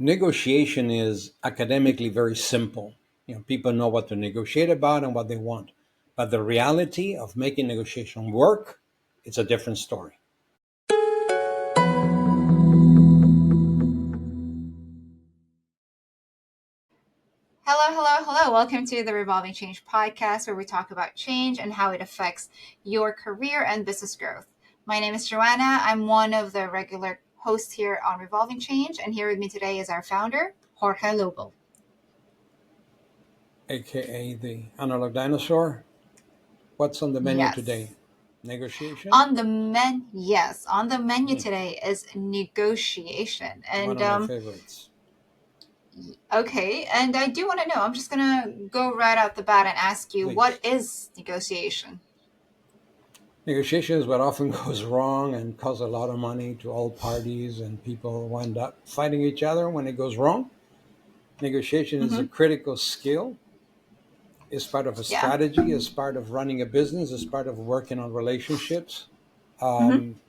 Negotiation is academically very simple. People know what to negotiate about and what they want. But the reality of making negotiation work, it's a different story. Hello, hello, hello. Welcome to the Revolving Change podcast, where we talk about change and how it affects your career and business growth. My name is Joanna. I'm one of the regular hosts here on Revolving Change, and here with me today is our founder, Jorge Lobo. AKA the analog dinosaur. What's on the menu Yes. today? Negotiation? On the menu Hmm, today is negotiation. one of my favorites. Okay, and I do want to know, I'm just going to go right out the bat and ask you, what Please. is negotiation? Negotiation is what often goes wrong and costs a lot of money to all parties, and people wind up fighting each other when it goes wrong. Negotiation is a Mm-hmm. critical skill. It's part of a Yeah. strategy. It's part of running a business. It's part of working on relationships. Mm-hmm. Um,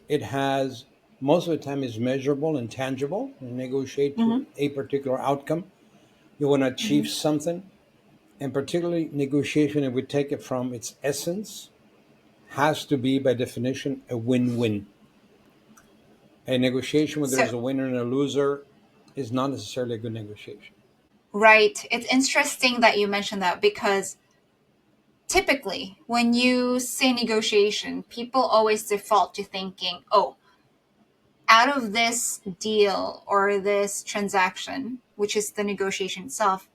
it has most of the time is measurable and tangible. You negotiate to Mm-hmm. a particular outcome. You want to Mm-hmm. achieve something, and particularly negotiation, if we take it from its essence, has to be by definition a win-win. A negotiation where So, there's a winner and a loser is not necessarily a good negotiation. right. It's interesting that you mentioned that because typically when you say negotiation, people always default to thinking, oh, out of this deal or this transaction, which is the negotiation itself,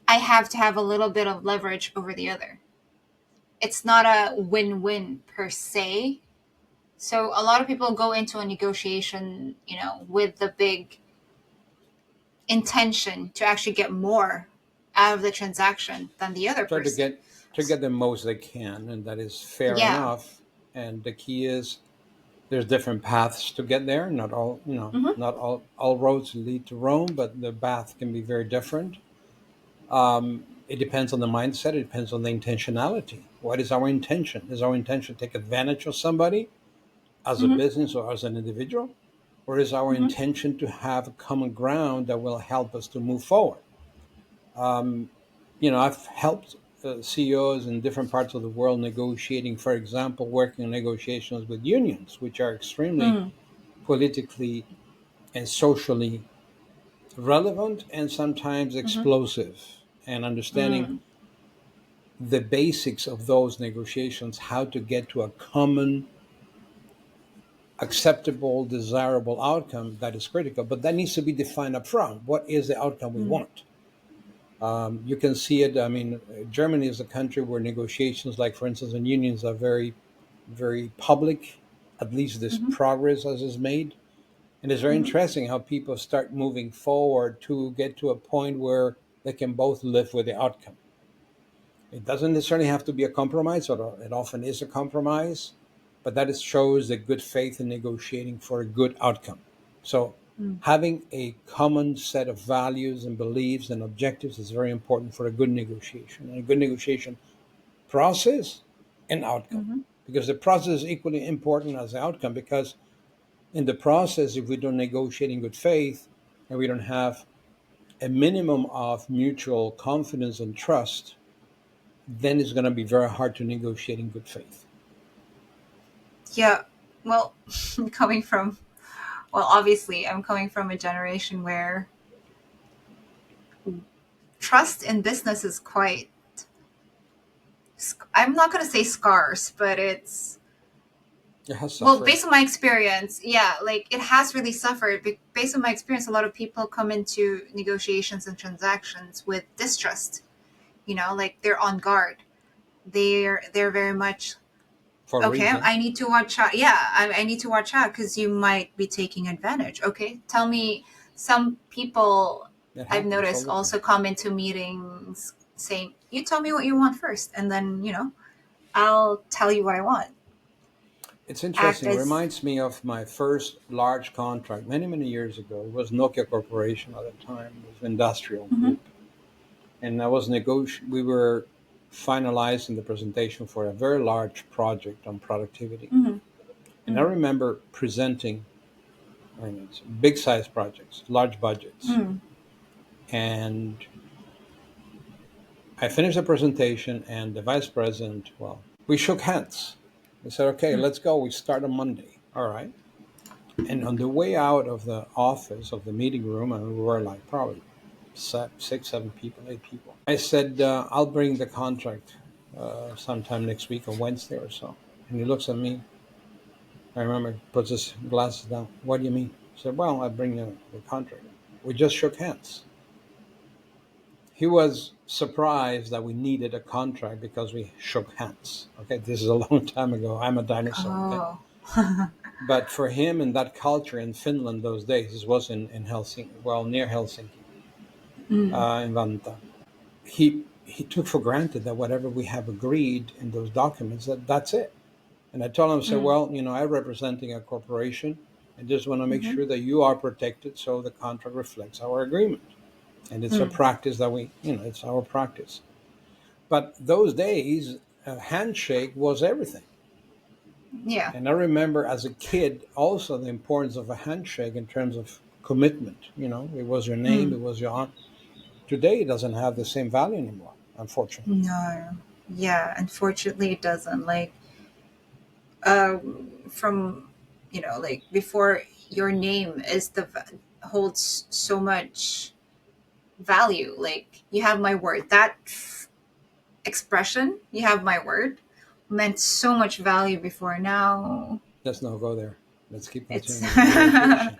I have to have a little bit of leverage over the other. It's not a win win per se. So a lot of people go into a negotiation, with the big intention to actually get more out of the transaction than the other Try to person. get the most they can, and that is fair Yeah. enough. And the key is there's different paths to get there. Not all, Mm-hmm. not all roads lead to Rome, but the path can be very different. It depends on the mindset. It depends on the intentionality. What is our intention? Is our intention to take advantage of somebody as a Mm-hmm. business or as an individual? Or is our Mm-hmm. intention to have a common ground that will help us to move forward? Um, I've helped CEOs in different parts of the world negotiating, for example, working on negotiations with unions, which are extremely Mm-hmm. politically and socially relevant and sometimes explosive. And understanding Mm-hmm. the basics of those negotiations, how to get to a common, acceptable, desirable outcome, that is critical. But that needs to be defined up front. What is the outcome we Mm-hmm. want? You can see it. I mean, Germany is a country where negotiations, like for instance, in unions, are very, very public. At least this Mm-hmm. progress as is made, and it's very Mm-hmm. interesting how people start moving forward to get to a point where they can both live with the outcome. It doesn't necessarily have to be a compromise, or it often is a compromise, but that shows the good faith in negotiating for a good outcome. So, having a common set of values and beliefs and objectives is very important for a good negotiation and a good negotiation process and outcome. Mm-hmm. Because the process is equally important as the outcome. Because in the process, if we don't negotiate in good faith and we don't have a minimum of mutual confidence and trust, then it's going to be very hard to negotiate in good faith. Yeah. Well, coming from, obviously, I'm coming from a generation where trust in business is quite, I'm not going to say scarce, but it's, It has well, suffered. based on my experience, yeah, like it has really suffered. Based on my experience, a lot of people come into negotiations and transactions with distrust. Like they're on guard. They're very much For a okay. reason. I need to watch out. Yeah, I need to watch out because you might be taking advantage. Okay, tell me. Some people It I've happens all noticed the time. also come into meetings saying, "You tell me what you want first, and then I'll tell you what I want." It's Act interesting. It as. reminds me of my first large contract many, many years ago. It was Nokia Corporation at the time. It was an industrial Mhm. group. And we were finalizing the presentation for a very large project on productivity. Mhm. And I Mhm. remember presenting I mean, it's big size projects, large budgets. Mm. And I finished the presentation, and the vice president, well, we shook hands. We said, okay, Mm. let's go. We start on Monday. All right. And on the way out of the office, of the meeting room, and we were like probably six, 7 people, 8 people, I said, I'll bring the contract sometime next week on Wednesday or so. And he looks at me. I remember he puts his glasses down. What do you mean? I said, well, I'll bring you the contract. We just shook hands. He was surprised that we needed a contract because we shook hands. Okay, this is a long time ago. I'm a dinosaur. Okay, Oh. but for him in that culture in Finland those days, this was in Helsinki, well, near Helsinki, Mm. in Vanta. He took for granted that whatever we have agreed in those documents, that's it. And I told him, I said, Mm. well, I'm representing a corporation. I just want to make Mm-hmm. sure that you are protected, so the contract reflects our agreement. And it's a Mm. practice that it's our practice. But those days, a handshake was everything. Yeah. And I remember as a kid also the importance of a handshake in terms of commitment. It was your name, Mm. it was your aunt. Today, it doesn't have the same value anymore, unfortunately. No. Yeah, unfortunately it doesn't. Like, from, like, before, your name is holds so much value. Like, you have my word. That expression, you have my word, meant so much value before. Now Let's not go there. Let's keep it's continuing with negotiation.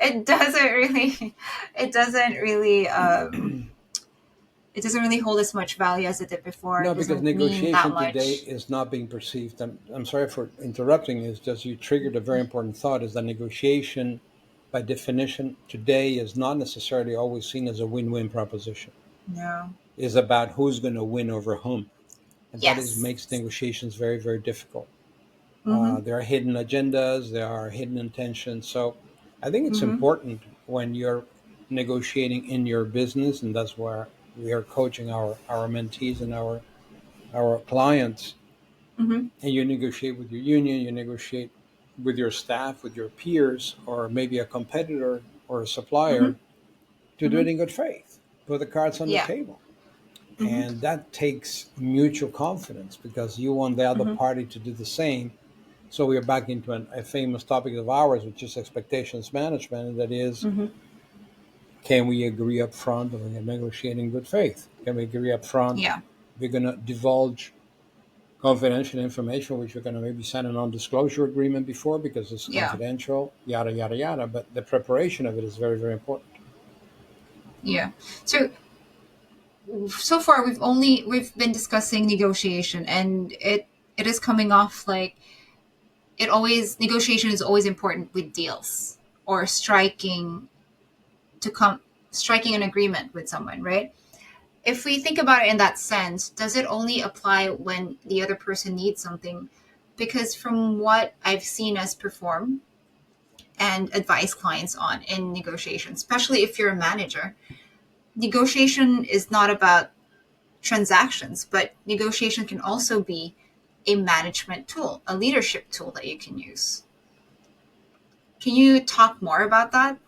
it doesn't really it doesn't really it doesn't really hold as much value as it did before. No, It because doesn't mean that negotiation today much. is not being perceived. I'm sorry for interrupting. It's just you triggered a very important thought. Is that negotiation, by definition, today is not necessarily always seen as a win-win proposition. No. It's about who's going to win over whom, and that is Yes. makes negotiations very, very difficult. Mm-hmm. There are hidden agendas, there are hidden intentions. So, I think it's Mm-hmm. important when you're negotiating in your business, and that's where we are coaching our mentees and our clients. Mm-hmm. And you negotiate with your union, you negotiate with your staff, with your peers, or maybe a competitor or a Mm-hmm. supplier, to do Mm-hmm. it in good faith. Put the cards on the Yeah. table. Mm-hmm. And that takes mutual confidence because you want the other Mm-hmm. party to do the same. So we're back into a famous topic of ours, which is expectations management. And that is, Mm-hmm. can we agree up front and we negotiate in good faith? Can we agree up front? Yeah. We're going to divulge confidential information, which we're going to maybe sign a non-disclosure agreement before because it's Yeah. confidential, yada, yada, yada. But the preparation of it is very, very important. Yeah. So far we've been discussing negotiation, and it is coming off like, it always negotiation is always important with deals, or striking an agreement with someone, right? If we think about it in that sense, does it only apply when the other person needs something? Because from what I've seen us perform and advise clients on in negotiation, especially if you're a manager, negotiation is not about transactions, but negotiation can also be a management tool, a leadership tool that you can use. Can you talk more about that?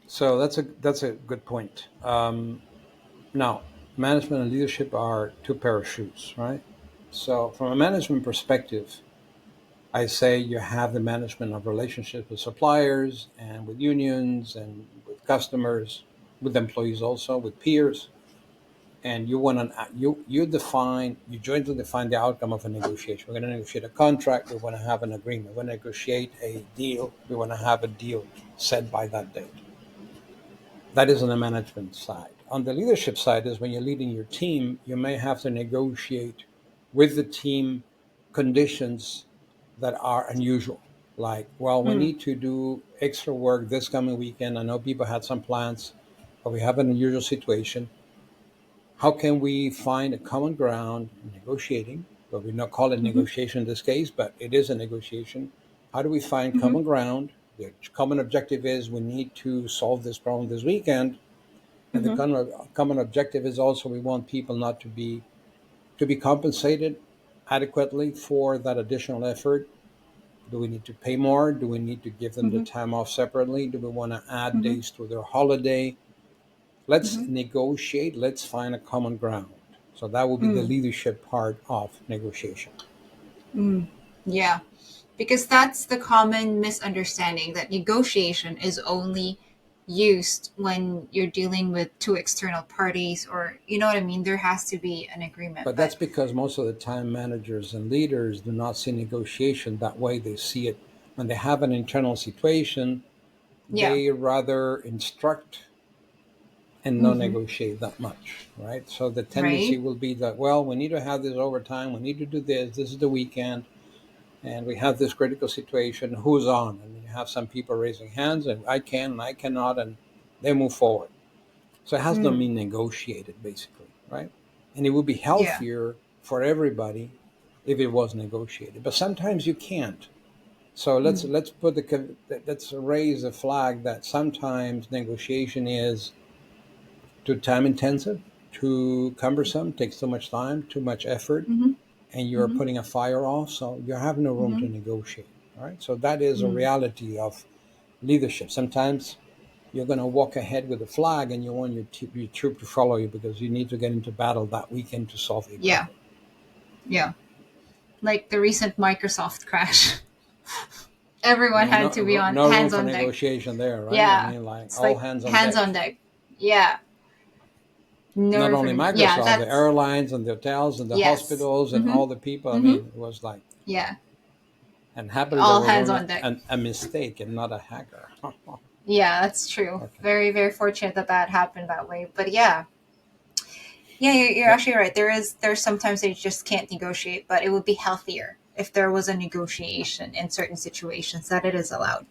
So that's a good point. Now, management and leadership are two pair of shoes, right? So, from a management perspective, I say you have the management of relationships with suppliers and with unions and with customers, with employees also, with peers, and you jointly define the outcome of a negotiation. We're going to negotiate a contract. We want to have an agreement. We want to negotiate a deal. We want to have a deal set by that date. That is on the management side. On the leadership side is when you're leading your team, you may have to negotiate with the team conditions that are unusual. Like, well, we Mm. need to do extra work this coming weekend. I know people had some plans, but we have an unusual situation. How can we find a common ground in negotiating? But we not call it Mm-hmm. negotiation in this case, but it is a negotiation. How do we find Mm-hmm. common ground? The common objective is we need to solve this problem this weekend, and the Mm-hmm. common objective is also we want people not to be compensated adequately for that additional effort. Do we need to pay more? Do we need to give them the Mm-hmm. time off separately? Do we want to add Mm-hmm. days to their holiday? Let's Mm-hmm. negotiate. Let's find a common ground. So that will be the Mm. leadership part of negotiation. Mm. Yeah. Because that's the common misunderstanding that negotiation is only used when you're dealing with two external parties, or you know what I mean, there has to be an agreement. But But that's because most of the time managers and leaders do not see negotiation that way. They see it when they have an internal situation, yeah. they rather instruct and not Mm-hmm. negotiate that much, right? So the tendency Right. will be that, well, we need to have this overtime, we need to do this is the weekend, and we have this critical situation. Who's on? And you have some people raising hands, and I can, and I cannot, and they move forward. So it has not Mm. been negotiated, basically, right? And it would be Yeah. healthier for everybody if it was negotiated. But sometimes you can't. So Mm. let's raise a flag that sometimes negotiation is too time intensive, too cumbersome, takes too much time, too much effort, Mm-hmm. and you're Mm-hmm. putting a fire off. So you have no room Mm-hmm. to negotiate. All right. So that is a Mm. reality of leadership. Sometimes you're going to walk ahead with a flag and you want your troop to follow you because you need to get into battle that weekend to solve a Yeah. problem. Yeah. Like the recent Microsoft crash. Everyone No, had to be no, on no room hands for on deck. negotiation there, right? I Yeah. mean, like It's all like hands on hands deck. on deck. Yeah. No Not room for only yeah, Microsoft, the that's airlines and the hotels and the yes. hospitals and Mm-hmm. all the people. I Mm-hmm. mean, it was like, Yeah. and happily there All was hands only on deck. a mistake and not a hacker. Yeah, that's true. Okay. Very, very fortunate that that happened that way. But yeah, yeah, you're Yep. actually right. There's sometimes they just can't negotiate, but it would be healthier if there was a negotiation in certain situations that it is allowed,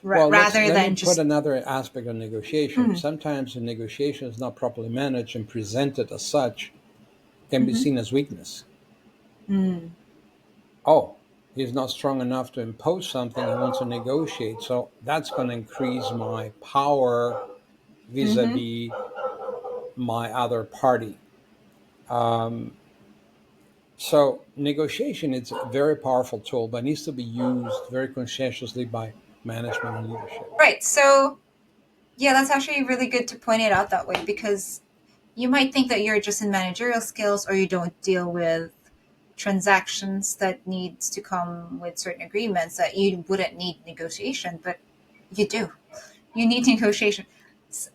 Well, rather let me than put just. another aspect of negotiation. Mm, Sometimes the negotiation is not properly managed and presented as such can be mm-hmm, seen as weakness. mm, Oh, he's not strong enough to impose something. He wants to negotiate. So that's going to increase my power mm-hmm. vis-a-vis my other party. Um, so negotiation is a very powerful tool, but needs to be used very conscientiously by management and leadership. Right. So yeah, that's actually really good to point it out that way because you might think that you're just in managerial skills or you don't deal with transactions that needs to come with certain agreements that you wouldn't need negotiation, but you do. You need negotiation.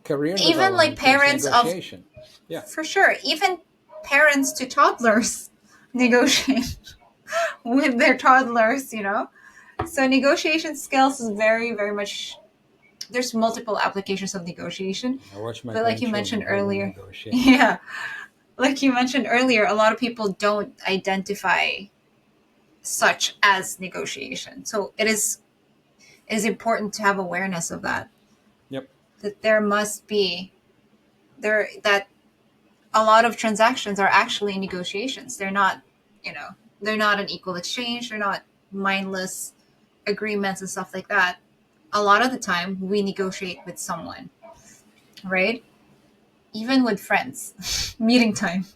Career Even like development takes parents of, negotiation. Yeah. for sure, even parents to toddlers negotiate with their toddlers, you know? So negotiation skills is very, very much, there's multiple applications of negotiation. I watch my But like you mentioned grandchildren how we earlier, negotiate. yeah, like you mentioned earlier, a lot of people don't identify such as negotiation. So it is important to have awareness of that. Yep. That there must be there that a lot of transactions are actually negotiations. They're not, you know, they're not an equal exchange. They're not mindless agreements and stuff like that. A lot of the time, we negotiate with someone, right? Even with friends, meeting time.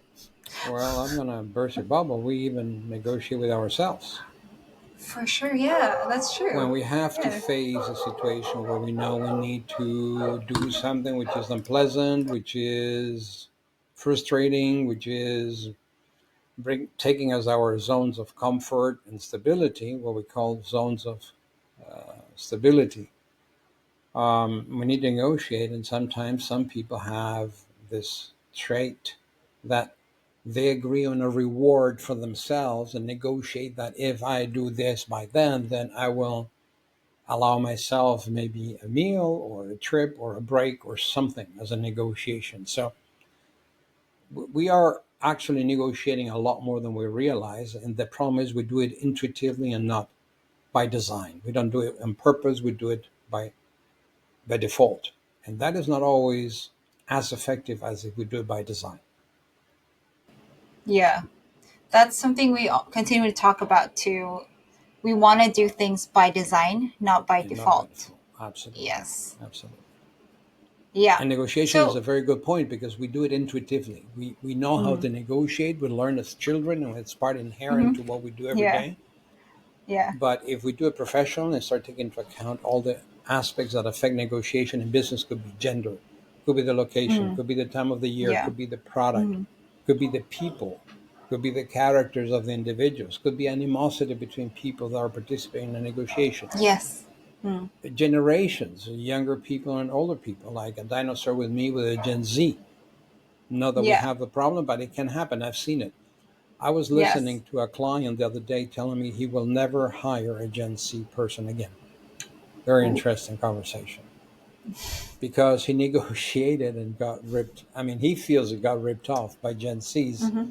Well, I'm going to burst your bubble. We even negotiate with ourselves. For sure, yeah, that's When true. we have to Yeah. face a situation where we know we need to do something which is unpleasant, which is frustrating, which is taking us our zones of comfort and stability, what we call zones of stability, we need to negotiate. And sometimes some people have this trait that they agree on a reward for themselves and negotiate that if I do this by then I will allow myself maybe a meal or a trip or a break or something as a negotiation. So we are actually negotiating a lot more than we realize. And the problem is we do it intuitively and not by design. We don't do it on purpose. We do it by default. And that is not always as effective as if we do it by design. Yeah, that's something we continue to talk about too. We want to do things by design, not by And not by default. default. Absolutely. Yes. Absolutely. Yeah. And negotiation is So, a very good point because we do it intuitively. We know how mm, to negotiate. We learn as children, and it's part inherent mhm, to what we do every yeah. day. Yeah. But if we do it professionally and start taking into account all the aspects that affect negotiation in business, could be gender, could be the location, Mm. could be the time of the year, Yeah. could be the product, Hmm. could be the people, could be the characters of the individuals, could be animosity between people that are participating in a negotiation. Yes. Mm. Generations, younger people and older people, like a dinosaur with me with a Gen Z. Not that we Yeah. have the problem, but it can happen. I've seen it. I was Yes. listening to a client the other day telling me he will never hire a Gen Z person again. Very Ooh. interesting conversation because he negotiated and got ripped. I mean, he feels it got ripped off by Gen Zs Hmm.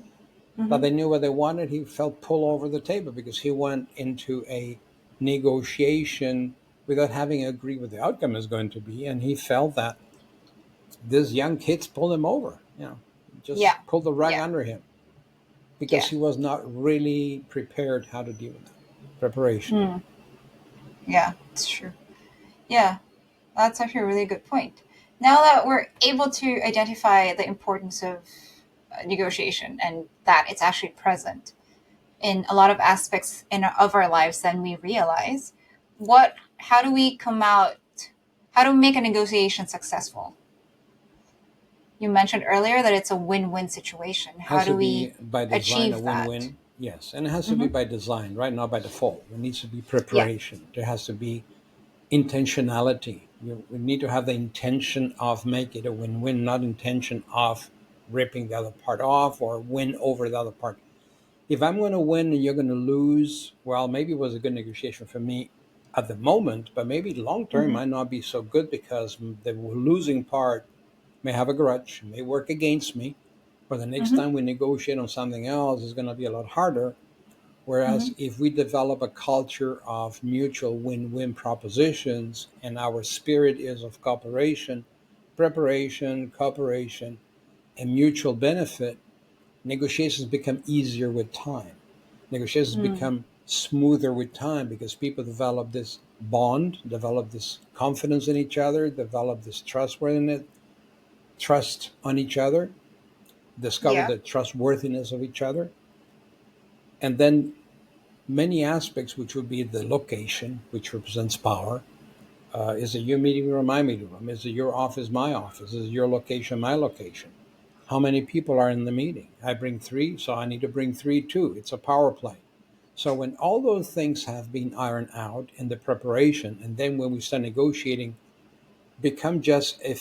that Hmm. they knew what they wanted. He felt pulled over the table because he went into a negotiation without having agreed what the outcome is going to be. And he felt that this young kids pulled him over, Yeah. just pulled the rug Yeah. under him because Yeah. he was not really prepared how to deal with that. Preparation. Mm. Yeah. It's true. Yeah. That's actually a really good point. Now that we're able to identify the importance of negotiation and that it's actually present in a lot of aspects of our lives than we realize, how do we come out, how do we make a negotiation successful? You mentioned earlier that it's a win-win situation. How Has to do we be by design a achieve that? win-win. Yes, and it has to be Hmm. by design, right? Not by default. There needs to be Yeah. preparation. There has to be intentionality. We need to have the intention of making it a win-win, not intention of ripping the other part off or win over the other part. If I'm going to win and you're going to lose, well, maybe it was a good negotiation for me at the moment, but maybe long term Hmm. might not be so good because the losing part may have a grudge, may work against me, or the next Hmm. time we negotiate on something else is going to be a lot harder. Whereas Hmm. if we develop a culture of mutual win win propositions and our spirit is of cooperation, preparation, cooperation, and mutual benefit, negotiations become easier with time. Negotiations Mm. become smoother with time because people develop this bond, develop this confidence in each other, develop this trustworthiness, trust on each other, discover Yeah. the trustworthiness of each other. And then many aspects, which would be the location, which represents power. Is it your meeting room, my meeting room? Is it your office, my office? Is it your location, my location? How many people are in the meeting? I bring three, so I need to bring three too. It's a power play. So when all those things have been ironed out in the preparation, and then when we start negotiating, become just a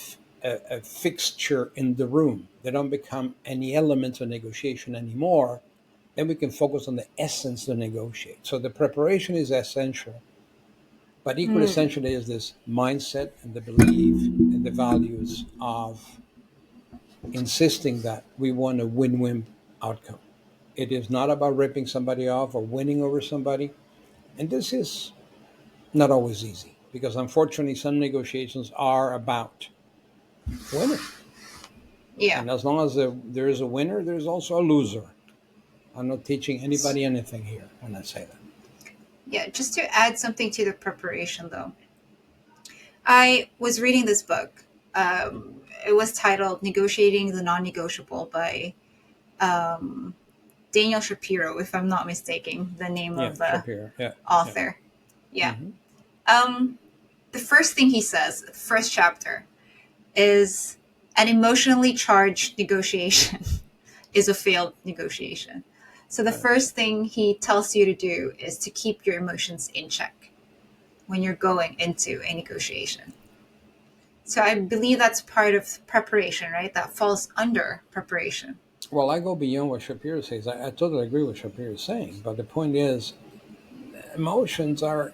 fixture in the room. They don't become any elements of negotiation anymore. Then we can focus on the essence to negotiate. So the preparation is essential, but equally Mm. essential is this mindset and the belief and the values of insisting that we want a win-win outcome. It is not about ripping somebody off or winning over somebody. And this is not always easy because unfortunately some negotiations are about winning. Yeah. And as long as there is a winner, there's also a loser. I'm not teaching anybody anything here when I say that. Yeah. Just to add something to the preparation, though, I was reading this book. It was titled "Negotiating the Non-Negotiable" by um, Daniel Shapiro, if I'm not mistaken, the name Yeah, of the Shapiro. Yeah, yeah. author. Yeah. Hmm. Um, the first thing he says, the first chapter, is an emotionally charged negotiation is a failed negotiation. So the Right. first thing he tells you to do is to keep your emotions in check when you're going into a negotiation. So I believe that's part of preparation, right? That falls under preparation. Well, I go beyond what Shapiro says. I totally agree with Shapiro is saying, but the point is, emotions are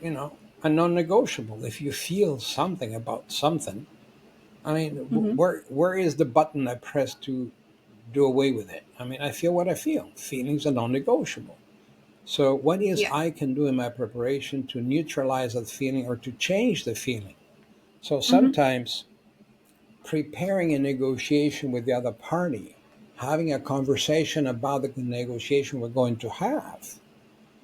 non-negotiable. If you feel something about something, I mean, Hmm. where is the button I press to do away with it? I mean, I feel what I feel. Feelings are non-negotiable. So, what is Yeah. I can do in my preparation to neutralize that feeling or to change the feeling? So Hmm. sometimes preparing a negotiation with the other party, having a conversation about the negotiation we're going to have,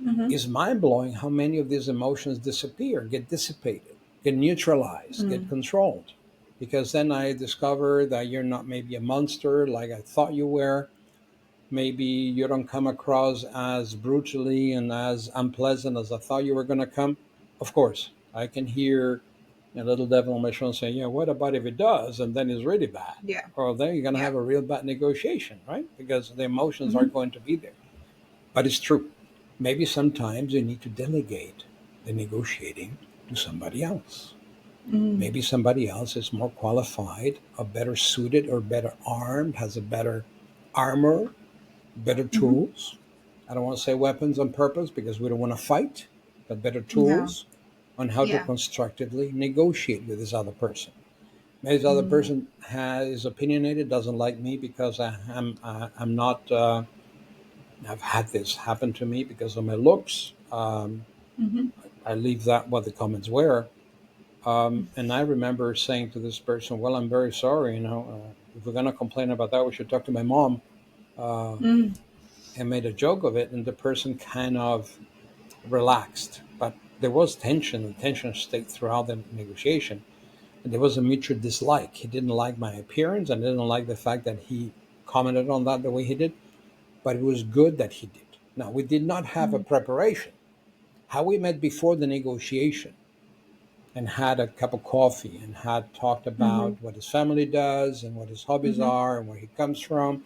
Hmm. is mind blowing how many of these emotions disappear, get dissipated, get neutralized, get Mm. controlled. Because then I discover that you're not maybe a monster like I thought you were, Maybe you don't come across as brutally and as unpleasant as I thought you were going to come. Of course, I can hear a little devil on my shoulder saying, "Yeah, what about if it does, and then it's really bad?" Yeah. Or then you're going to Yeah. have a real bad negotiation, right? Because the emotions are Mm-hmm. going to be there. But it's true. Maybe sometimes you need to delegate the negotiating to somebody else. Mm. Maybe somebody else is more qualified, or better suited, or better armed, has a better armor, better Mm-hmm. tools. I don't want to say weapons on purpose because we don't want to fight, but better No. tools on how to Yeah. constructively negotiate with this other person. Maybe this other Mm. person is opinionated, doesn't like me because I'm not. I've had this happen to me because of my looks. Mm-hmm. I leave that what the comments were. And I remember saying to this person, "Well, I'm very sorry. If we're going to complain about that, we should talk to my mom." Uh, Mm. and made a joke of it, and the person kind of relaxed. But there was tension, and tension stayed throughout the negotiation. And there was a mutual dislike. He didn't like my appearance, and didn't like the fact that he commented on that the way he did. But it was good that he did. Now, we did not have a Mm. preparation. How we met before the negotiation and had a cup of coffee and had talked Mm-hmm. about what his family does and what his hobbies Mm-hmm. are and where he comes from,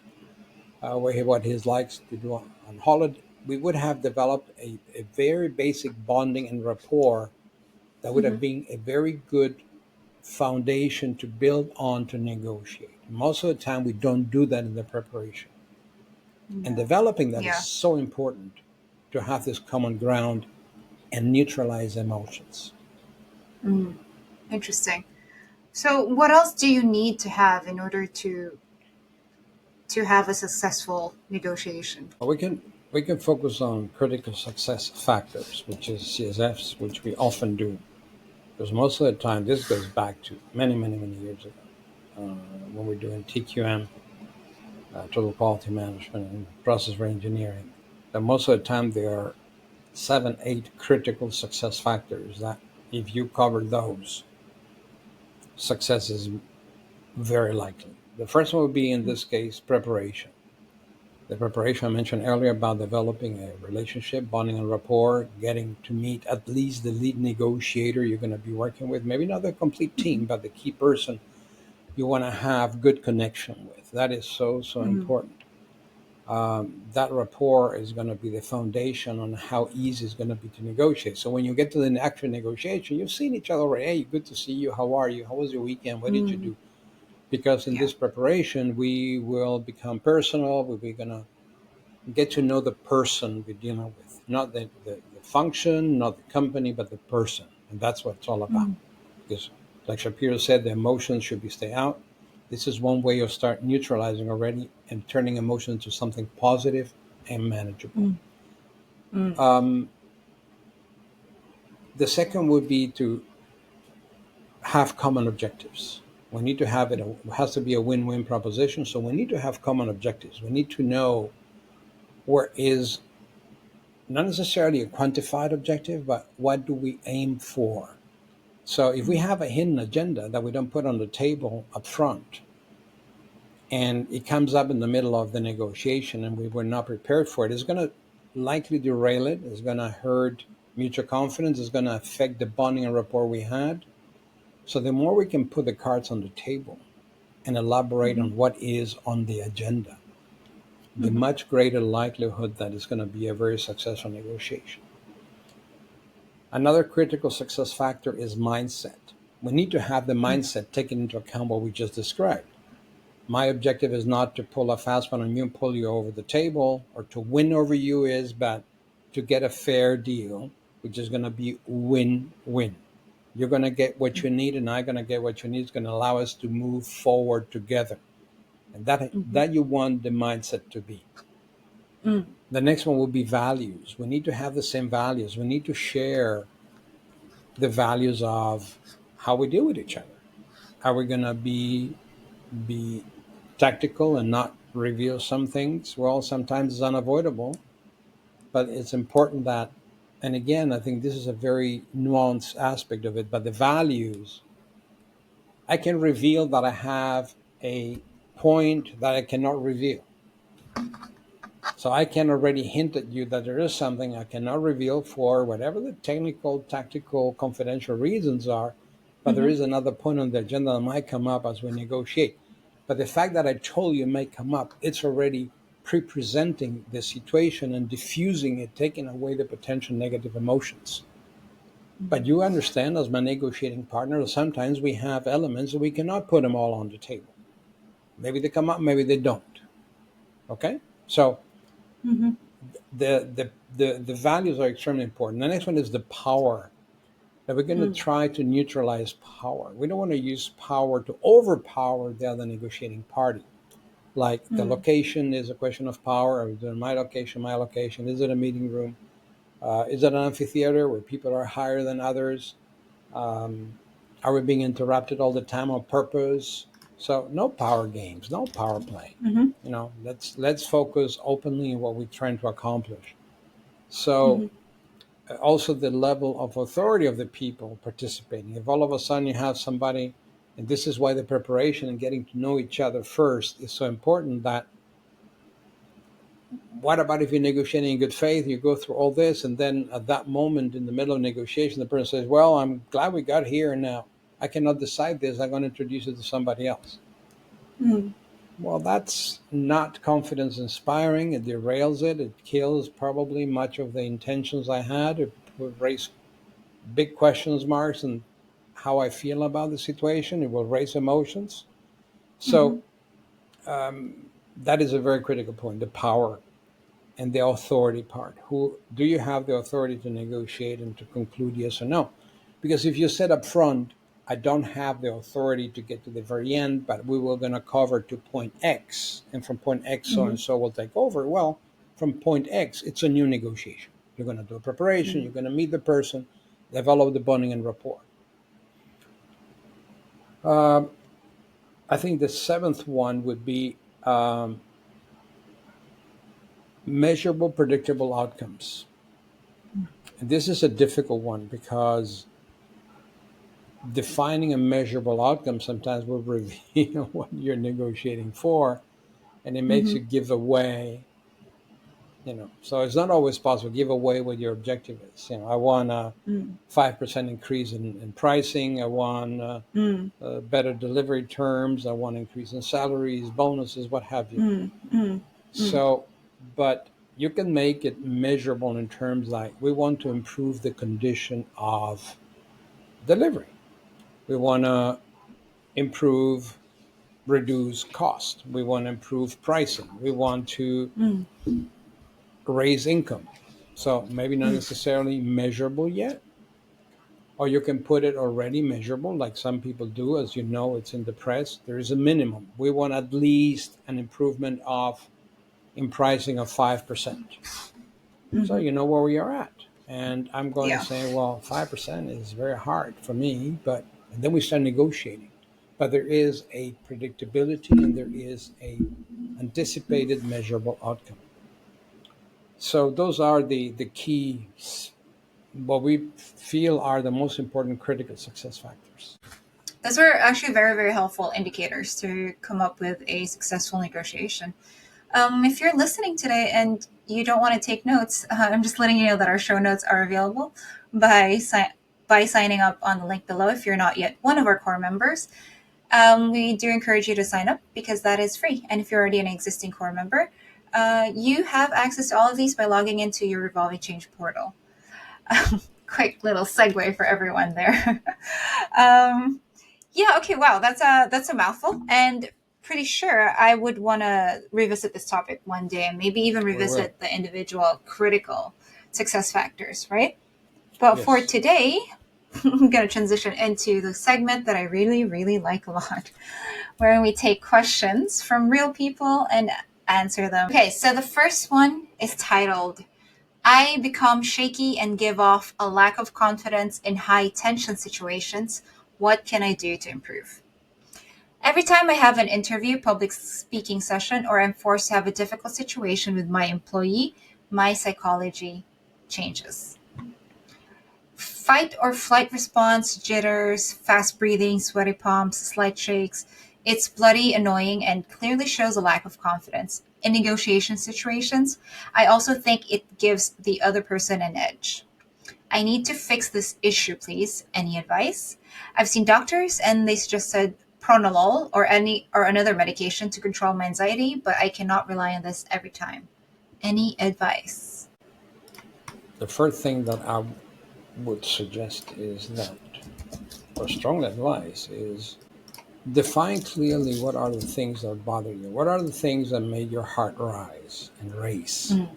what he likes to do on holiday, we would have developed a very basic bonding and rapport that would Mm-hmm. have been a very good foundation to build on to negotiate. Most of the time, we don't do that in the preparation. And No. developing that is Yeah. so important to have this common ground and neutralize emotions. Mm. Interesting. So, what else do you need to have in order to have a successful negotiation? We can focus on critical success factors, which is CSFs, which we often do. Because most of the time, this goes back to many, many, many years ago when we're doing TQM, total quality management, and process engineering. That most of the time, there are seven, eight critical success factors that if you cover those, success is very likely. The first one would be, in this case, preparation. The preparation I mentioned earlier about developing a relationship, bonding and rapport, getting to meet at least the lead negotiator you're going to be working with, maybe not the complete team, but the key person you want to have good connection with. That is so, so Mm-hmm. important. That rapport is going to be the foundation on how easy it's going to be to negotiate. So when you get to the actual negotiation, you've seen each other already. Hey, good to see you. How are you? How was your weekend? What did you Mm. do? Because in Yeah. this preparation, we will become personal. We'll be going to get to know the person we're dealing with, not the function, not the company, but the person. And that's what it's all about. Mm. Because, like Shapiro said, the emotions should be stay out. This is one way of start neutralizing already and turning emotion into something positive and manageable. Mm. Mm. Um, the second would be to have common objectives. We need to have it. It has to be a win-win proposition. So we need to have common objectives. We need to know where is not necessarily a quantified objective, but what do we aim for? So if we Mm. have a hidden agenda that we don't put on the table up front, and it comes up in the middle of the negotiation and we were not prepared for it, it's going to likely derail it. It's going to hurt mutual confidence. It's going to affect the bonding and rapport we had. So the more we can put the cards on the table and elaborate Mm-hmm. on what is on the agenda, the Mm-hmm. much greater likelihood that it's going to be a very successful negotiation. Another critical success factor is mindset. We need to have the mindset taking into account what we just described. My objective is not to pull a fast one on you and pull you over the table or to win over you, is but to get a fair deal, which is going to be win-win. You're going to get what you need, and I'm going to get what you need. It's going to allow us to move forward together. And Mm-hmm. that you want the mindset to be. Mm. The next one will be values. We need to have the same values. We need to share the values of how we deal with each other. Are we going to be tactical and not reveal some things? Well, sometimes it's unavoidable, but it's important that, and again, I think this is a very nuanced aspect of it, but the values, I can reveal that I have a point that I cannot reveal. So I can already hint at you that there is something I cannot reveal for whatever the technical, tactical, confidential reasons are, but there Mm-hmm. is another point on the agenda that might come up as we negotiate. But the fact that I told you it may come up, it's already pre-presenting the situation and diffusing it, taking away the potential negative emotions. But you understand, as my negotiating partner, sometimes we have elements that we cannot put them all on the table. Maybe they come up, maybe they don't. Okay? So Mm-hmm. the values are extremely important. The next one is the power. That we're going to try to neutralize power. We don't want to use power to overpower the other negotiating party. Like the Mm-hmm. location is a question of power. Is it my location, my location? Is it a meeting room? Is it an amphitheater where people are higher than others? Um, are we being interrupted all the time on purpose? So no power games, no power play. Mm-hmm. Let's focus openly on what we're trying to accomplish. So Mm-hmm. also the level of authority of the people participating. If all of a sudden you have somebody, and this is why the preparation and getting to know each other first is so important, that what about if you're negotiating in good faith, you go through all this, and then at that moment in the middle of negotiation, the person says, well, I'm glad we got here now. I cannot decide this. I'm going to introduce it to somebody else. Mm-hmm. Well, that's not confidence inspiring. It derails it. It kills probably much of the intentions I had. It would raise big questions marks and how I feel about the situation. It will raise emotions. Mm-hmm. So that is a very critical point: the power and the authority part. Who do you have the authority to negotiate and to conclude yes or no? Because if you said up front, I don't have the authority to get to the very end, but we were going to cover to point X, and from point X, so and so will take over. Well, from point X, it's a new negotiation. You're going to do a preparation, you're going to meet the person, develop the bonding and rapport. Um, I think the seventh one would be measurable, predictable outcomes. And this is a difficult one because defining a measurable outcome sometimes will reveal what you're negotiating for, and it makes Mm-hmm. you give away. So it's not always possible to give away what your objective is. I want a 5% increase in pricing. I want Mm-hmm. better delivery terms. I want increase in salaries, bonuses, what have you. Mm-hmm. So, but you can make it measurable in terms like we want to improve the condition of delivery. We want to improve, reduce cost. We want to improve pricing. We want to raise income. So maybe not necessarily measurable yet, or you can put it already measurable, like some people do. As you know, it's in the press. There is a minimum. We want at least an improvement of in pricing of 5%. So Mm-hmm. you know where we are at. And I'm going to Yeah. say, well, 5% is very hard for me, but and then we start negotiating. But there is a predictability and there is a anticipated measurable outcome. So those are the key, what we feel are the most important critical success factors. Those were actually very, very helpful indicators to come up with a successful negotiation. If you're listening today and you don't want to take notes, I'm just letting you know that our show notes are available by by signing up on the link below if you're not yet one of our core members. We do encourage you to sign up because that is free. And if you're already an existing core member, you have access to all of these by logging into your Revolving Change portal. Quick little segue for everyone there. um, yeah. Okay. Wow. That's a mouthful, and pretty sure I would want to revisit this topic one day, and maybe even We will. revisit the individual critical success factors. Right. But for Yes. today, I'm going to transition into the segment that I really, really like a lot, where we take questions from real people and answer them. Okay, so the first one is titled, I become shaky and give off a lack of confidence in high tension situations. What can I do to improve? Every time I have an interview, public speaking session, or I'm forced to have a difficult situation with my employee, my psychology changes. Fight or flight response, jitters, fast breathing, sweaty palms, slight shakes. It's bloody, annoying, and clearly shows a lack of confidence. In negotiation situations, I also think it gives the other person an edge. I need to fix this issue, please. Any advice? I've seen doctors and they suggested pronolol or another medication to control my anxiety, but I cannot rely on this every time. Any advice? The first thing that I would suggest is that, or strong advice, is define clearly what are the things that bother you. What are the things that make your heart rise and race? Mm,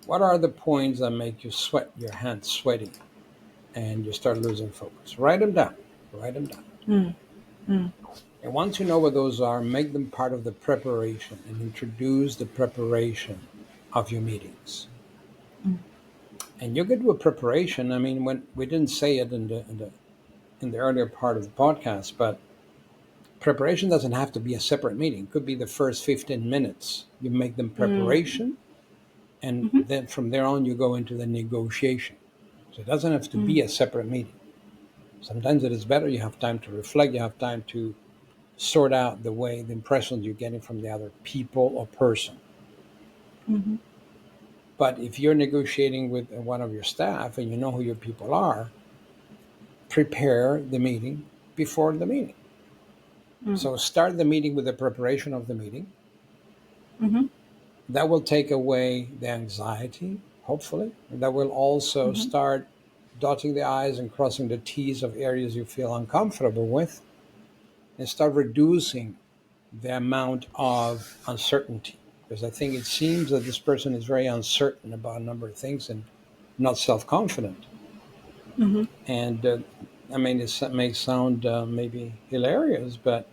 What are the points that make you sweat, your hands sweaty, and you start losing focus? Write them down. Write them down. mm, mm, And once you know what those are, make them part of the preparation and introduce the preparation of your meetings. mm, And you get to a preparation. I mean, when we didn't say it in the earlier part of the podcast, but preparation doesn't have to be a separate meeting. It could be the first 15 minutes. You make them mm, preparation, and mhm, then from there on, you go into the negotiation. So it doesn't have to mm, be a separate meeting. Sometimes it is better. You have time to reflect. You have time to sort out the impressions you're getting from the other people or person. mhm, But if you're negotiating with one of your staff and you know who your people are, prepare the meeting before the meeting. mm, So start the meeting with the preparation of the meeting. mhm, That will take away the anxiety, hopefully. And that will also mhm, start dotting the I's and crossing the T's of areas you feel uncomfortable with, and start reducing the amount of uncertainty. Because I think it seems that this person is very uncertain about a number of things and not self confident. mhm. And I mean, it may sound maybe hilarious, but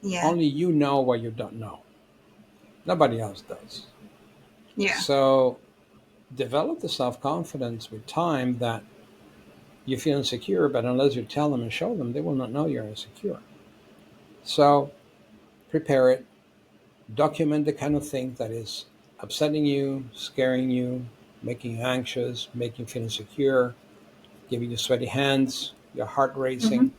Yeah, only you know what you don't know. Nobody else does. yeah, So develop the self confidence with time that you feel insecure, but unless you tell them and show them, they will not know you're insecure. So prepare it, document the kind of thing that is upsetting you, scaring you, making you anxious, making you feel insecure, giving you sweaty hands, your heart mhm, racing.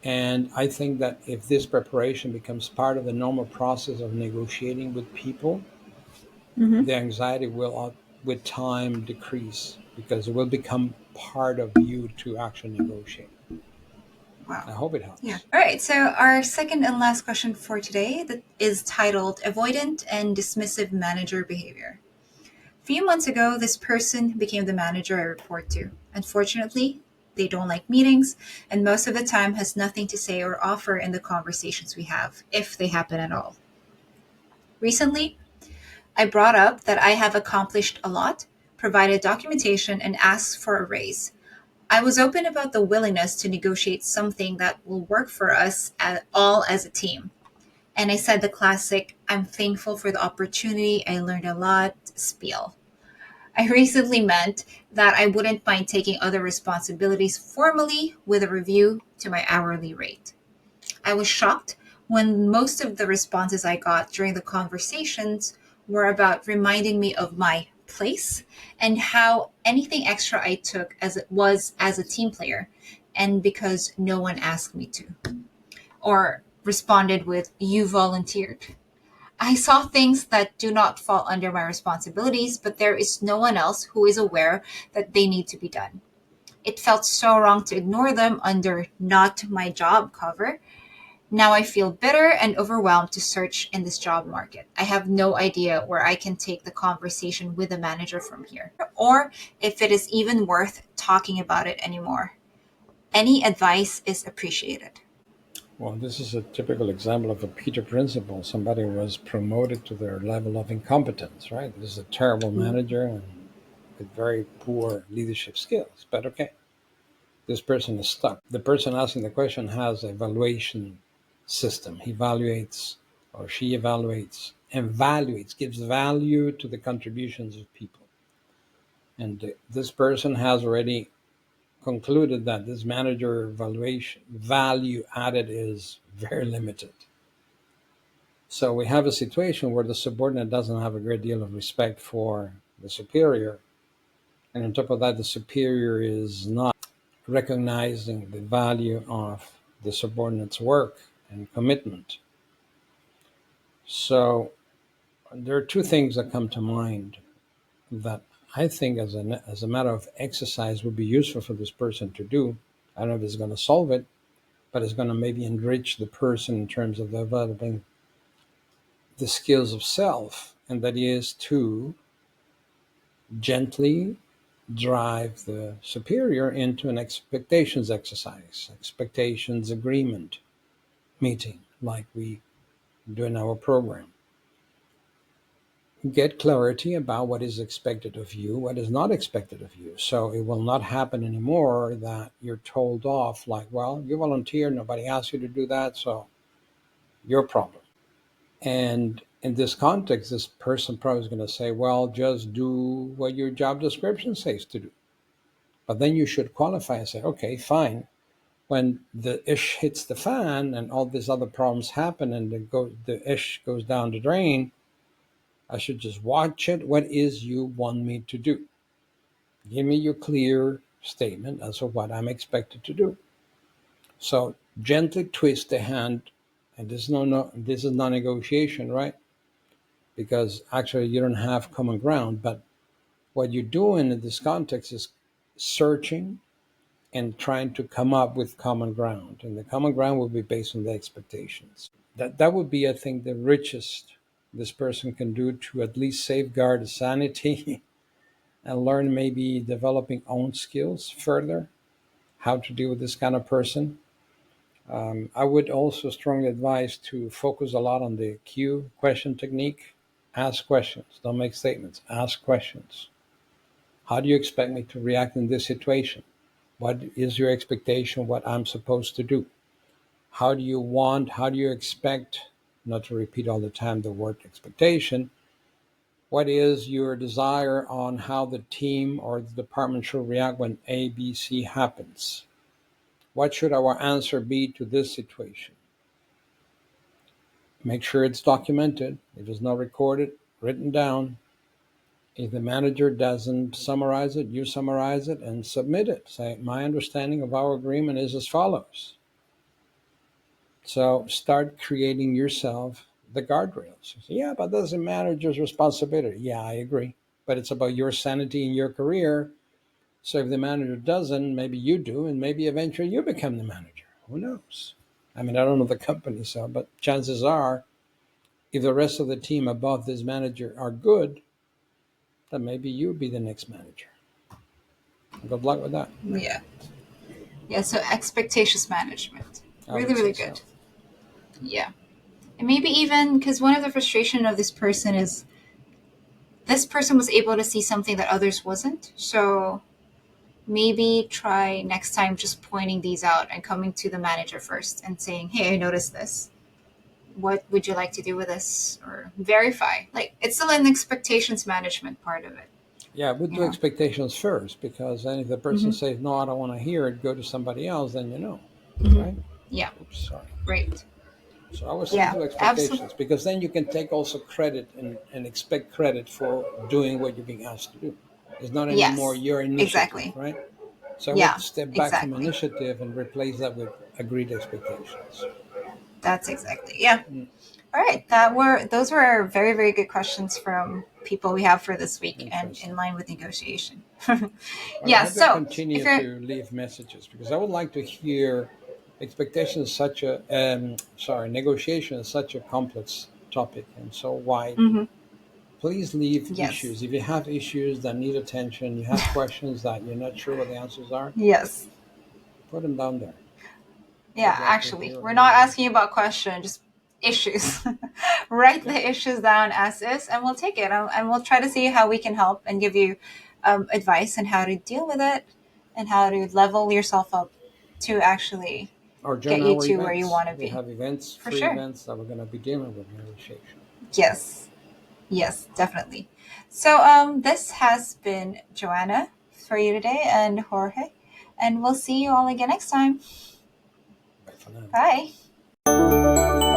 And I think that if this preparation becomes part of the normal process of negotiating with people, mhm. the anxiety will, with time, decrease because it will become part of you to actually negotiate. Wow. I hope it Yeah. helps. All right. So our second and last question for today that is titled Avoidant and Dismissive Manager Behavior. A few months ago, this person became the manager I report to. Unfortunately, they don't like meetings and most of the time has nothing to say or offer in the conversations we have, if they happen at all. Recently, I brought up that I have accomplished a lot, provided documentation, and asked for a raise. I was open about the willingness to negotiate something that will work for us all as a team. And I said the classic, I'm thankful for the opportunity, I learned a lot spiel. I recently meant that I wouldn't mind taking other responsibilities formally with a review to my hourly rate. I was shocked when most of the responses I got during the conversations were about reminding me of my place and how anything extra I took as it was as a team player and because no one asked me to or responded with you volunteered. I saw things that do not fall under my responsibilities, but there is no one else who is aware that they need to be done. It felt so wrong to ignore them under not my job cover. Now I feel bitter and overwhelmed to search in this job market. I have no idea where I can take the conversation with the manager from here, or if it is even worth talking about it anymore. Any advice is appreciated. Well, this is a typical example of a Peter principle. Somebody was promoted to their level of incompetence, right? This is a terrible Mm, manager and with very poor leadership skills. But okay, this person is stuck. The person asking the question has a evaluation system. He evaluates or she evaluates, gives value to the contributions of people. And this person has already concluded that this manager evaluation value added is very limited. So we have a situation where the subordinate doesn't have a great deal of respect for the superior. And on top of that, the superior is not recognizing the value of the subordinate's work. and commitment. So there are two things that come to mind that I think, as a matter of exercise, would be useful for this person to do. I don't know if it's going to solve it, but it's going to maybe enrich the person in terms of developing the skills of self, and that is to gently drive the superior into an expectations exercise, expectations agreement meeting, like we do in our program. Get clarity about what is expected of you, what is not expected of you. So it will not happen anymore that you're told off like, well, you volunteered, nobody asked you to do that, so your problem. And in this context, this person probably is going to say, well, just do what your job description says to do. But then you should qualify and say, okay, fine. When the ish hits the fan and all these other problems happen and the ish goes down the drain, I should just watch it. What is you want me to do? Give me your clear statement as to what I'm expected to do. So gently twist the hand, and this is no negotiation, right? Because actually you don't have common ground. But what you're doing in this context is searching and trying to come up with common ground, and the common ground will be based on the expectations. That would be, I think, the richest this person can do to at least safeguard his sanity and learn maybe developing own skills further, how to deal with this kind of person. I would also strongly advise to focus a lot on the Q question technique. Ask questions, don't make statements. Ask questions. How do you expect me to react in this situation? What is your expectation? What I'm supposed to do? How do you expect, not to repeat all the time the word expectation, what is your desire on how the team or the department should react when A, B, C happens? What should our answer be to this situation? Make sure it's documented. If it's not recorded, written down. If the manager doesn't summarize it, you summarize it and submit it. Say, my understanding of our agreement is as follows. So start creating yourself the guardrails. Yeah, but that's the manager's responsibility. Yeah, I agree. But it's about your sanity in your career. So if the manager doesn't, maybe you do, and maybe eventually you become the manager. Who knows? I mean, I don't know the company, so, but chances are, if the rest of the team above this manager are good, then maybe you'll be the next manager. Good luck with that. Yeah. Yeah. So expectations management. I Really, would say really so. good. Yeah. And maybe even because one of the frustration of this person is this person was able to see something that others wasn't. So maybe try next time just pointing these out and coming to the manager first and saying, hey, I noticed this. What would you like to do with this? Or verify. Like it's still an expectations management part of it. Yeah, we You do know? expectations first, because then if the person Mm-hmm. says, no, I don't want to hear it, go to somebody else, then you know, Mm-hmm. right? Yeah. Oops, sorry. Right. So I would say Yeah. do Absolutely. expectations, because then you can take also credit and expect credit for doing what you're being asked to do. It's not anymore Yes. your initiative, Exactly. right? So I would Yeah. step back from Exactly. initiative and replace that with agreed expectations. That's exactly. Yeah. Mm, All right, that were those were very very good questions from people we have for this week and in interesting. line with negotiation. Well, I Yeah, hope they so if continue you're to leave messages, because I would like to hear expectations. Negotiation is such a complex topic and so wide. mhm, Please leave yes, issues. If you have issues that need attention, you have questions that you're not sure what the answers are, yes, put them down there. yeah, I'd like to actually, hear we're hear not them. asking about question, just issues. Write Yeah, the issues down as is, and we'll take it, and we'll try to see how we can help and give you advice on how to deal with it and how to level yourself up to actually or join get you our to where you events. want to We be. have events, For free sure. events that we're going to be dealing with negotiation. Yes. Yes, definitely. So this has been Joanna for you today and Jorge, and we'll see you all again next time. Bye for now. Bye.